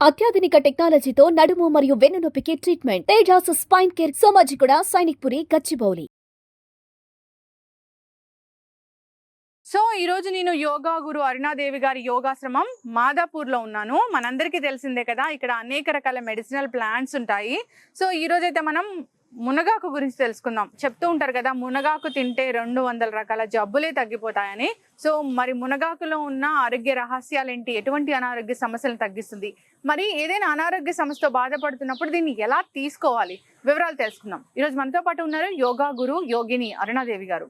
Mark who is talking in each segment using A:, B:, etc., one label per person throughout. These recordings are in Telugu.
A: అత్యాధునిక టెక్నాలజీతో నడుము మరియు వెన్నునొప్పికి treatment Tejas spine care Somajiguda Sainikpuri Gachibowli.
B: So ఈరోజు నేను యోగా గురు అరుణాదేవి గారి యోగాశ్రమం మాదాపూర్లో ఉన్నాను. మనందరికీ తెలిసిందే కదా, ఇక్కడ అనేక రకాల మెడిసినల్ ప్లాంట్స్ ఉంటాయి. సో ఈరోజైతే మనం మునగాకు గురించి తెలుసుకుందాం. చెప్తూ ఉంటారు కదా, మునగాకు తింటే 200 రకాల జబ్బులే తగ్గిపోతాయని. సో మరి మునగాకులో ఉన్న ఆరోగ్య రహస్యాలు ఏంటి, ఎటువంటి అనారోగ్య సమస్యలను తగ్గిస్తుంది, మరి ఏదైనా అనారోగ్య సమస్యతో బాధపడుతున్నప్పుడు దీన్ని ఎలా తీసుకోవాలి, వివరాలు తెలుసుకుందాం. ఈరోజు మనతో పాటు ఉన్నారు యోగా గురు యోగిని అరుణాదేవి గారు.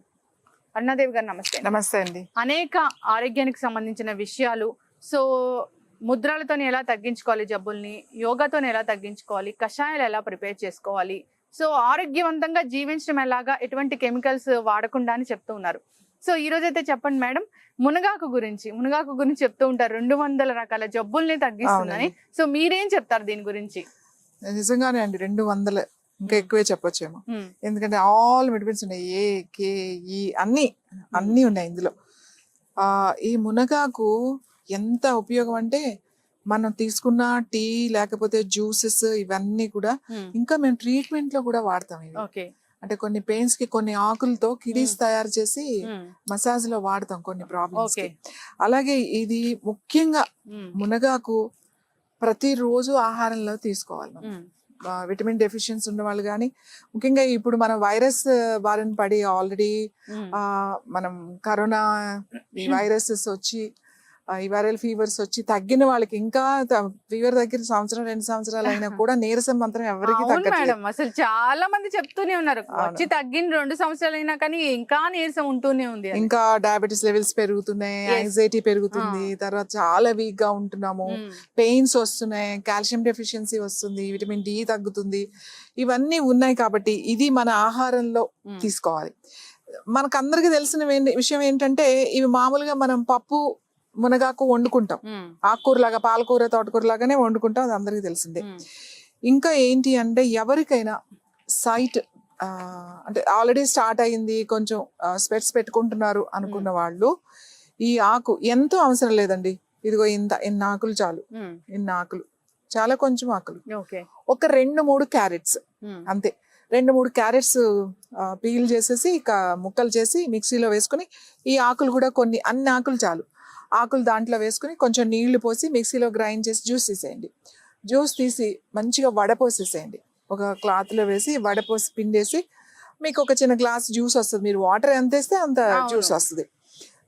B: అరుణాదేవి గారు నమస్తే.
C: నమస్తే అండి.
B: అనేక ఆరోగ్యానికి సంబంధించిన విషయాలు, సో ముద్రలతో ఎలా తగ్గించుకోవాలి జబ్బుల్ని, యోగాతో ఎలా తగ్గించుకోవాలి, కషాయాలు ఎలా ప్రిపేర్ చేసుకోవాలి, సో ఆరోగ్యవంతంగా జీవించడం ఎలాగా, ఎటువంటి కెమికల్స్ వాడకుండా అని చెప్తూ ఉన్నారు. సో ఈ రోజైతే చెప్పండి మేడం, మునగాకు గురించి చెప్తూ ఉంటారు 200 రకాల జబ్బుల్ని తగ్గిస్తుందని. సో మీరేం చెప్తారు దీని గురించి?
C: నిజంగానే అండి, 200 ఇంకా ఎక్కువే చెప్పొచ్చేమో. ఎందుకంటే ఆల్ మెడిసిన్స్ ఉన్నాయి, ఏ కే ఈ అన్ని ఉన్నాయి ఇందులో. ఈ మునగాకు ఎంత ఉపయోగం అంటే, మనం తీసుకున్న టీ లేకపోతే జ్యూసెస్ ఇవన్నీ కూడా ఇంకా మేము ట్రీట్మెంట్ లో కూడా వాడతాం ఇవి. అంటే కొన్ని పెయిన్స్ కి కొన్ని ఆకులతో కిడీస్ తయారు చేసి మసాజ్ లో వాడతాం కొన్ని ప్రాబ్లమ్స్ కి. అలాగే ఇది ముఖ్యంగా మునగాకు ప్రతిరోజు ఆహారంలో తీసుకోవాలి. విటమిన్ డెఫిషియన్సీ ఉన్న వాళ్ళు కానీ, ముఖ్యంగా ఇప్పుడు మనం వైరస్ బారిన పడి ఆల్రెడీ మనం కరోనా ఈ వైరసెస్ వచ్చి ఈ వైరల్ ఫీవర్స్ వచ్చి తగ్గిన వాళ్ళకి, ఇంకా ఫీవర్ దగ్గర 1-2 సంవత్సరాలు అయినా కూడా నీరసం మాత్రం ఎవరికి తగ్గట్లేదు.
B: అసలు చాలా మంది చెప్తూనే ఉన్నారు, వచ్చి తగ్గిన 2 సంవత్సరాలు అయినా కానీ ఇంకా నీరసం ఉంటూనే ఉంది.
C: ఇంకా డయాబెటీస్ లెవెల్స్ పెరుగుతున్నాయి, యాంగ్జైటీ పెరుగుతుంది, తర్వాత చాలా వీక్ గా ఉంటున్నాము, పెయిన్స్ వస్తున్నాయి, కాల్షియం డెఫిషియన్సీ వస్తుంది, విటమిన్ డి తగ్గుతుంది, ఇవన్నీ ఉన్నాయి. కాబట్టి ఇది మన ఆహారంలో తీసుకోవాలి. మనకు అందరికి తెలిసిన విషయం ఏంటంటే, ఇవి మామూలుగా మనం పప్పు మునగాకు వండుకుంటాం, ఆకుకూరలాగా, పాలకూర తోటకూర లాగానే వండుకుంటాం, అది అందరికి తెలిసిందే. ఇంకా ఏంటి అంటే, ఎవరికైనా సైట్ అంటే ఆల్రెడీ స్టార్ట్ అయింది, కొంచెం స్పెట్స్ పెట్టుకుంటున్నారు అనుకున్న వాళ్ళు ఈ ఆకు ఎంతో అవసరం లేదండి. ఇదిగో ఇన్ని ఆకులు చాలు, ఇన్ని ఆకులు చాలా, కొంచెం ఆకులు, ఒక 2-3 క్యారెట్స్ అంతే. 2-3 క్యారెట్స్ పీల్ చేసేసి ముక్కలు చేసి మిక్సీలో వేసుకుని, ఈ ఆకులు కూడా అన్ని ఆకులు చాలు, ఆకులు దాంట్లో వేసుకుని కొంచెం నీళ్లు పోసి మిక్సీలో గ్రైండ్ చేసి జ్యూస్ తీసేయండి. జ్యూస్ తీసి మంచిగా వడపోసేసేయండి, ఒక క్లాత్లో వేసి వడపోసి పిండేసి, మీకు ఒక చిన్న గ్లాస్ జ్యూస్ వస్తుంది. మీరు వాటర్ ఎంత వేస్తే అంత జ్యూస్ వస్తుంది.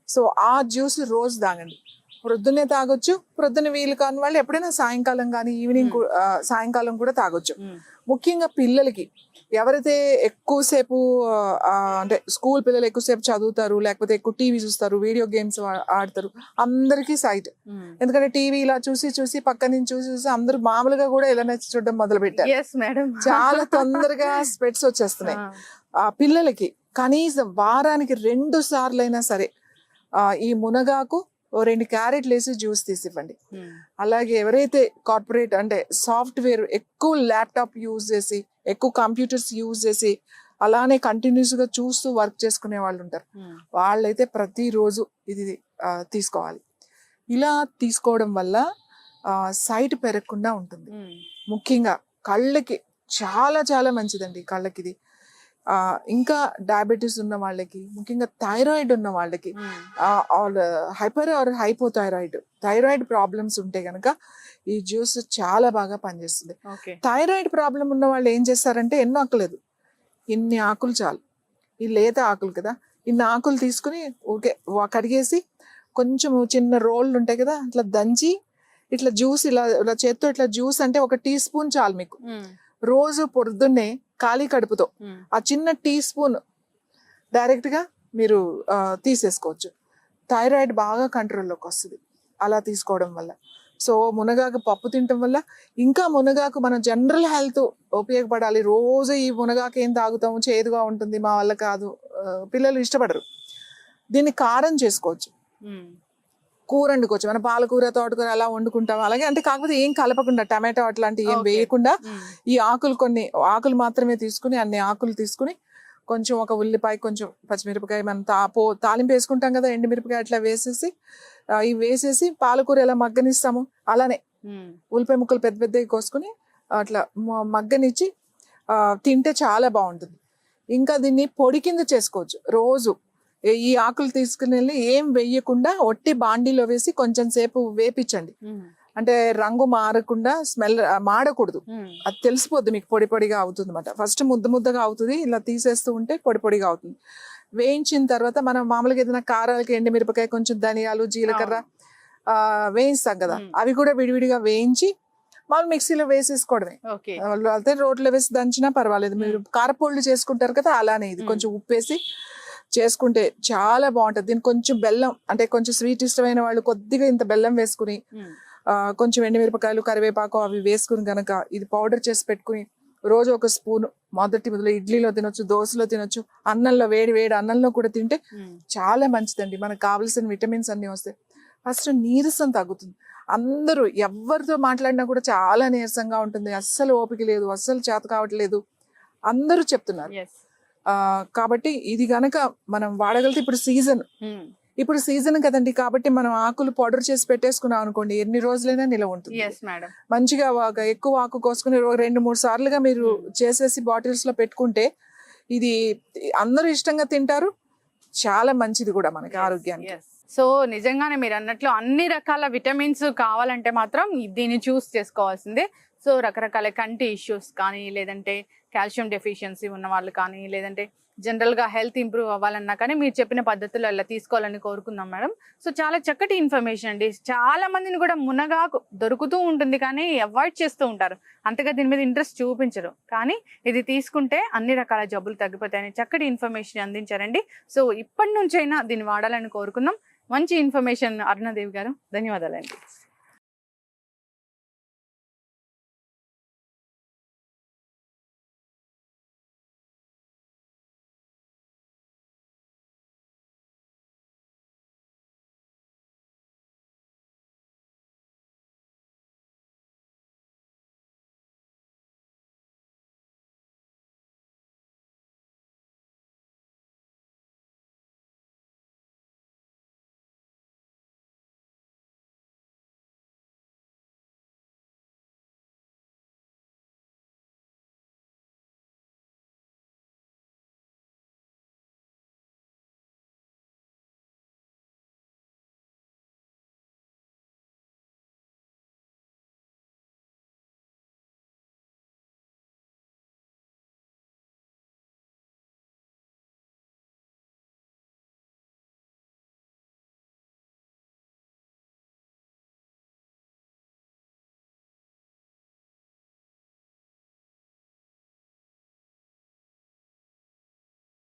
C: సో ఆ జ్యూస్ రోజు తాగండి. ప్రొద్దున్నే తాగొచ్చు, ప్రొద్దున వీలు కాని వాళ్ళు ఎప్పుడైనా సాయంకాలం కానీ ఈవినింగ్ సాయంకాలం కూడా తాగొచ్చు. ముఖ్యంగా పిల్లలకి, ఎవరైతే ఎక్కువసేపు అంటే స్కూల్ పిల్లలు ఎక్కువసేపు చదువుతారు, లేకపోతే ఎక్కువ టీవీ చూస్తారు, వీడియో గేమ్స్ ఆడతారు, అందరికీ సైట్. ఎందుకంటే టీవీ ఇలా చూసి పక్క నుంచి చూసి అందరూ మామూలుగా కూడా ఇలా చూడడం మొదలు పెట్టారు. చాలా తొందరగా స్పెట్స్ వచ్చేస్తున్నాయి. పిల్లలకి కనీసం వారానికి 2 సార్లైనా సరే ఈ మునగాకు 2 క్యారెట్లు వేసి జ్యూస్ తీసివ్వండి. అలాగే ఎవరైతే కార్పొరేట్ అంటే సాఫ్ట్వేర్ ఎక్కువ ల్యాప్టాప్ యూజ్ చేసి, ఎక్కువ కంప్యూటర్స్ యూజ్ చేసి అలానే కంటిన్యూస్ గా చూస్తూ వర్క్ చేసుకునే వాళ్ళు ఉంటారు, వాళ్ళైతే ప్రతిరోజు ఇది తీసుకోవాలి. ఇలా తీసుకోవడం వల్ల సైట్ పెరగకుండా ఉంటుంది. ముఖ్యంగా కళ్ళకి చాలా చాలా మంచిదండి, కళ్ళకి ఇది. ఇంకా డయాబెటీస్ ఉన్న వాళ్ళకి, ముఖ్యంగా థైరాయిడ్ ఉన్న వాళ్ళకి, హైపర్ ఆర్ థైరాయిడ్ ప్రాబ్లమ్స్ ఉంటే గనక ఈ జ్యూస్ చాలా బాగా పనిచేస్తుంది. థైరాయిడ్ ప్రాబ్లం ఉన్న వాళ్ళు ఏం చేస్తారంటే, ఎన్నో ఆకులేదు, ఇన్ని ఆకులు చాలు, ఈ లేత ఆకులు కదా, ఇన్ని ఆకులు తీసుకుని ఓకే కడిగేసి కొంచెం చిన్న రోళ్ళు ఉంటాయి కదా, అట్లా దంచి ఇట్లా జ్యూస్ ఇలా చేత్తో ఇట్లా జ్యూస్ అంటే 1 టీ స్పూన్ చాలు మీకు. రోజు పొద్దున్నే ఖాళీ కడుపుతో ఆ చిన్న టీ స్పూన్ డైరెక్ట్ గా మీరు తీసేసుకోవచ్చు. థైరాయిడ్ బాగా కంట్రోల్లోకి వస్తుంది అలా తీసుకోవడం వల్ల. సో మునగాకు పప్పు తినటం వల్ల, ఇంకా మునగాకు మన జనరల్ హెల్త్ ఉపయోగపడాలి. రోజు ఈ మునగాకు ఏం తాగుతాము, చేదుగా ఉంటుంది, మా వల్ల కాదు, పిల్లలు ఇష్టపడరు. దీన్ని కారం చేసుకోవచ్చు, కూర వండుకోవచ్చు. మన పాలకూర తోటకూర అలా వండుకుంటాం అలాగే, అంటే కాకపోతే ఏం కలపకుండా, టమాటో అట్లాంటివి ఏం వేయకుండా ఈ కొన్ని ఆకులు మాత్రమే తీసుకుని, అన్ని ఆకులు తీసుకుని కొంచెం ఒక ఉల్లిపాయ, కొంచెం పచ్చిమిరపకాయ, మనం తాలింపు వేసుకుంటాం కదా, ఎండుమిరపకాయ అట్లా వేసేసి ఇవి వేసేసి పాలకూర ఎలా మగ్గనిస్తాము అలానే ఉల్లిపాయ ముక్కలు పెద్ద పెద్దవి కోసుకొని అట్లా మగ్గనిచ్చి తింటే చాలా బాగుంటుంది. ఇంకా దీన్ని పొడి కింద చేసుకోవచ్చు. రోజు ఈ ఆకులు తీసుకుని వెళ్ళి ఏం వేయకుండా ఒట్టి బాండీలో వేసి కొంచెం సేపు వేపించండి. అంటే రంగు మారకుండా స్మెల్ మాడకూడదు, అది తెలిసిపోద్ది మీకు. పొడి పొడిగా అవుతుంది అన్నమాట. ఫస్ట్ ముద్దగా అవుతుంది, ఇలా తీసేస్తూ ఉంటే పొడి పొడిగా అవుతుంది. వేయించిన తర్వాత మనం మామూలుగా ఏదైనా కారాలకి ఎండుమిరపకాయ, కొంచెం ధనియాలు, జీలకర్ర వేయిస్తాం కదా, అవి కూడా విడివిడిగా వేయించి మామూలు మిక్సీలో వేసేసుకోవడమే. అయితే రోట్లో వేసి దంచినా పర్వాలేదు. మీరు కారపొళ్ళు చేసుకుంటారు కదా, అలానే ఇది కొంచెం ఉప్పేసి చేసుకుంటే చాలా బాగుంటది. దీనికి కొంచెం బెల్లం, అంటే కొంచెం స్వీట్ ఇష్టమైన వాళ్ళు కొద్దిగా ఇంత బెల్లం వేసుకుని కొంచెం ఎండుమిరపకాయలు, కరివేపాకు అవి వేసుకుని గనక ఇది పౌడర్ చేసి పెట్టుకుని రోజు ఒక స్పూన్ మొదలు ఇడ్లీలో తినొచ్చు, దోశలో తినొచ్చు, అన్నంలో వేడి వేడి అన్నంలో కూడా తింటే చాలా మంచిదండి. మనకు కావాల్సిన విటమిన్స్ అన్ని వస్తాయి. ఫస్ట్ నీరసం తగ్గుతుంది. అందరూ ఎవరితో మాట్లాడినా కూడా చాలా నీరసంగా ఉంటుంది, అస్సలు ఓపిక లేదు, అస్సలు చేత కావట్లేదు అందరూ చెప్తున్నారు. కాబట్టి ఇది గనక మనం వాడగలిగితే, ఇప్పుడు సీజన్ కదండి, కాబట్టి మనం ఆకులు పౌడర్ చేసి పెట్టేసుకున్నాం అనుకోండి, ఎన్ని రోజులైనా నిలవ ఉంటుంది. మంచిగా ఎక్కువ ఆకు కోసుకుని 2-3 సార్లుగా మీరు చేసేసి బాటిల్స్ లో పెట్టుకుంటే ఇది అందరూ ఇష్టంగా తింటారు. చాలా మంచిది కూడా మనకి ఆరోగ్యానికి.
B: సో నిజంగానే మీరు అన్నట్లు అన్ని రకాల విటమిన్స్ కావాలంటే మాత్రం దీన్ని చూస్ చేసుకోవాల్సిందే. సో రకరకాల కంటి ఇష్యూస్ కానీ, లేదంటే కాల్షియం డెఫిషియన్సీ ఉన్న వాళ్ళు కానీ, లేదంటే జనరల్గా హెల్త్ ఇంప్రూవ్ అవ్వాలన్నా కానీ మీరు చెప్పిన పద్ధతుల్లో అలా తీసుకోవాలని కోరుకుందాం మేడం. సో చాలా చక్కటి ఇన్ఫర్మేషన్ అండి. చాలా మందిని కూడా మునగాకు దొరుకుతూ ఉంటుంది కానీ అవాయిడ్ చేస్తూ ఉంటారు, అంతగా దీని మీద ఇంట్రెస్ట్ చూపించరు. కానీ ఇది తీసుకుంటే అన్ని రకాల జబ్బులు తగ్గిపోతాయని చక్కటి ఇన్ఫర్మేషన్ అందించారండి. సో ఇప్పటి నుంచైనా దీన్ని వాడాలని కోరుకుందాం. మంచి ఇన్ఫర్మేషన్ అరుణాదేవి గారు, ధన్యవాదాలండి.